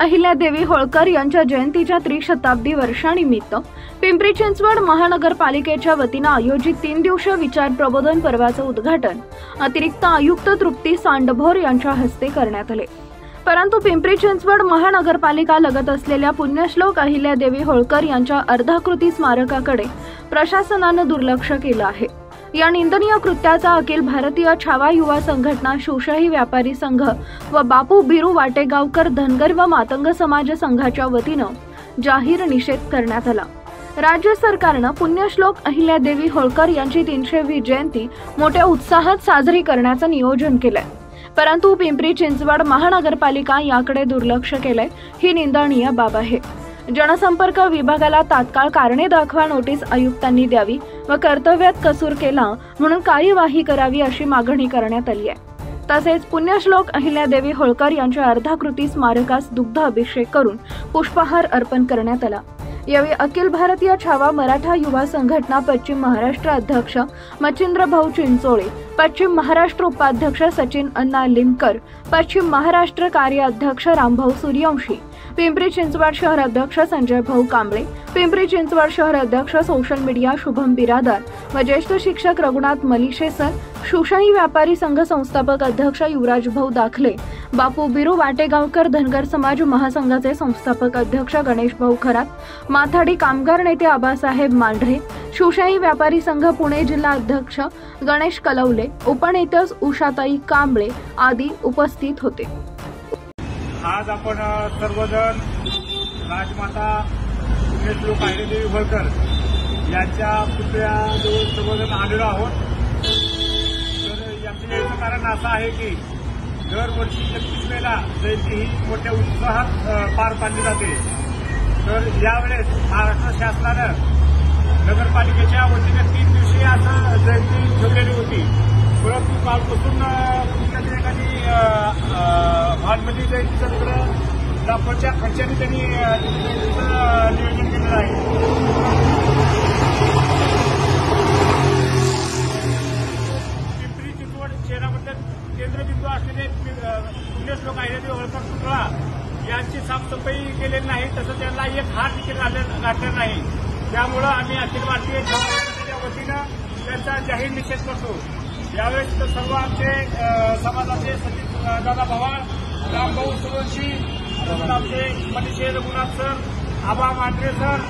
अहिल्यादेवी होळकर यांच्या जयंतीच्या त्रिशताब्दी वर्षानिमित्त पिंपरी चिंचवड महानगरपालिकेच्या वतीने आयोजित 3 दिवसीय विचार प्रबोधन पर्वाचे उद्घाटन अतिरिक्त आयुक्त तृप्ती सांडभोर यांच्या हस्ते करण्यात आले। परंतु पिंपरी चिंचवड महानगरपालिका लगत असलेल्या पुण्यश्लोक अहिल्यादेवी होळकर यांच्या अर्धाकृती स्मारकाकडे प्रशासनाने दुर्लक्ष केले आहे। या निंदनीय कृत्याचा अखिल भारतीय छावा युवा संघटना, शिवशाही व्यापारी संघ व बापू बिरू वाटेगावकर धनगर व मातंग समाज संघाच्या वतीने जाहीर निषेध करण्यात आला। राज्य सरकारने पुण्यश्लोक अहिल्यादेवी होळकर यांची 300वी जयंती मोठ्या उत्साहात साजरी करण्याचे नियोजन केले, परंतु पिंपरी चिंचवड महानगरपालिका याकडे दुर्लक्ष केले। ही निंदनीय बाब आहे। जनसंपर्क विभागाला तात्काळ कारणे दाखवा नोटीस आयुक्तांनी द्यावी व कर्तव्यात कसूर केला म्हणून कार्यवाही करावी अशी मागणी करण्यात आली आहे। तसेच पुण्यश्लोक अहिल्यादेवी होळकर यांच्या अर्धाकृती स्मारकास दुग्ध अभिषेक करून पुष्पहार अर्पण करण्यात आला। यावेळी अखिल भारतीय छावा मराठा युवा संघटना पश्चिम महाराष्ट्र अध्यक्ष मच्छिंद्र भाऊ चिंचोळे, पश्चिम महाराष्ट्र उपाध्यक्ष सचिन अण्णा लिमकर, पश्चिम महाराष्ट्र कार्य अध्यक्ष रामभाऊ सूर्यवंशी, पिंपरी चिंचवड शहर अध्यक्ष संजय भाऊ कांबळे, पिंपरी चिंचवड शहर अध्यक्ष सोशल मीडिया शुभम बिरादार व ज्येष्ठ शिक्षक रघुनाथ मलिशेसर, शिवशाही व्यापारी संघ संस्थापक अध्यक्ष युवराज भाऊ दाखले, बापू बिरू वाटेगावकर धनगर समाज महासंघाचे संस्थापक अध्यक्ष गणेश भाऊ खरात, माथाडी कामगार नेते आबासाहेब मांढरे, शिवशाही व्यापारी संघ पुणे जिल्हा अध्यक्ष गणेश कलवले, उपनेते उषाताई कांबळे आदी उपस्थित होते। आज आपण सर्वजण राजमाता पुण्यश्लोक अहिल्यादेवी होळकर यांच्या पुतळ्याजवळ सर्वजण आलेलो आहोत। तर याचं कारण असं आहे की दरवर्षी 31 मेला जयंती ही मोठ्या उत्साहात पार पाडली जाते। तर यावेळेस महाराष्ट्र शासनानं नगरपालिकेच्या वतीने 3 दिवसीय असं जयंती ठेवलेली होती, परंतु कालपासून कुठल्यातरी एखादी भानमती जयंतीचं तिकडं दाखवच्या खर्चाने त्यांनी नियोजन केलेलं आहे। पिंपरी चिंचवड शहरामध्ये केंद्रबिंदू असलेले पुण्यश्लोक अहिल्यादेवी होळकर पुतळा यांची साफसफाई केलेली नाही, तसंच त्यांना एक हात देखील घातलेला नाही। त्यामुळं आम्ही अखिल भारतीय छावा वतीनं त्यांचा जाहीर निषेध करतो। यावेळेस सर्व आमचे समाजाचे सचिव दादा पवार, रामभाऊ सूर्यवंशी, आमचे मनीषे रघुनाथ सर, आबा मांढरे सर,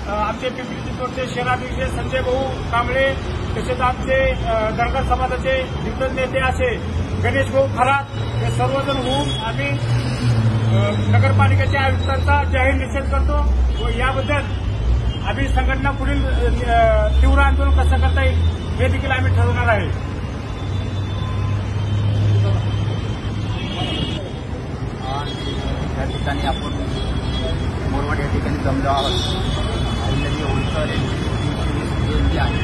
आमचे पिंपरी चिंचवडचे शहराध्यक्ष संजय भाऊ कांबळे, तसेच आमचे धनगर समाजाचे दिग्गज नेते असे गणेश भाऊ खरात हे सर्वजण होऊन आम्ही नगरपालिकेच्या आयुक्तांचा जाहीर निषेध करतो व याबद्दल आम्ही संघटना पुढील तीव्र आंदोलन कसं करता येईल हे देखील आम्ही ठरवणार आहे। या ठिकाणी आपण मोरवाड या ठिकाणी जमलो आहोत। अहिल्यादेवी होळकर यांची 320 जयंती आहे।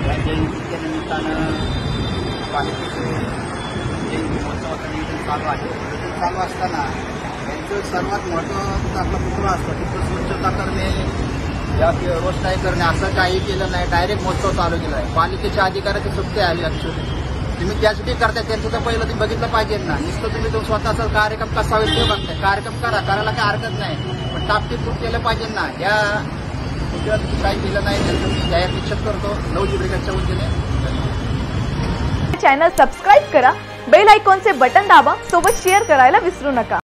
या जयंतीच्या निमित्तानं पालिकेचे जयंती महोत्सवाचं नियोजन चालू आहे। चालू असताना यांचं सर्वात महत्त्वाचा आपला पुतळा असतो, तिथं स्वच्छता करणे, या रोषणाई करणे असं काही केलं नाही, डायरेक्ट महोत्सव चालू केला आहे। पालिकेच्या अधिकाऱ्याची सुट्टी आली ऍक्च्युअली तुम्ही त्यासाठी करताय त्यांचं तर पहिलं तुम्ही बघितलं पाहिजे ना। नुसतं तुम्ही तो स्वतःचा कार्यक्रम कसा होईल ते बघताय, कार्यक्रम करायला काही हरकत नाही, पण टापटीप केलं पाहिजे ना। या तुम्ही काही केलं नाही त्यांचं मी जाहीर निषेध करतो 9 जुलैच्या वतीने। चॅनल सबस्क्राईब करा, बेल आयकॉनचे बटन दाबा, सोबत शेअर करायला विसरू नका।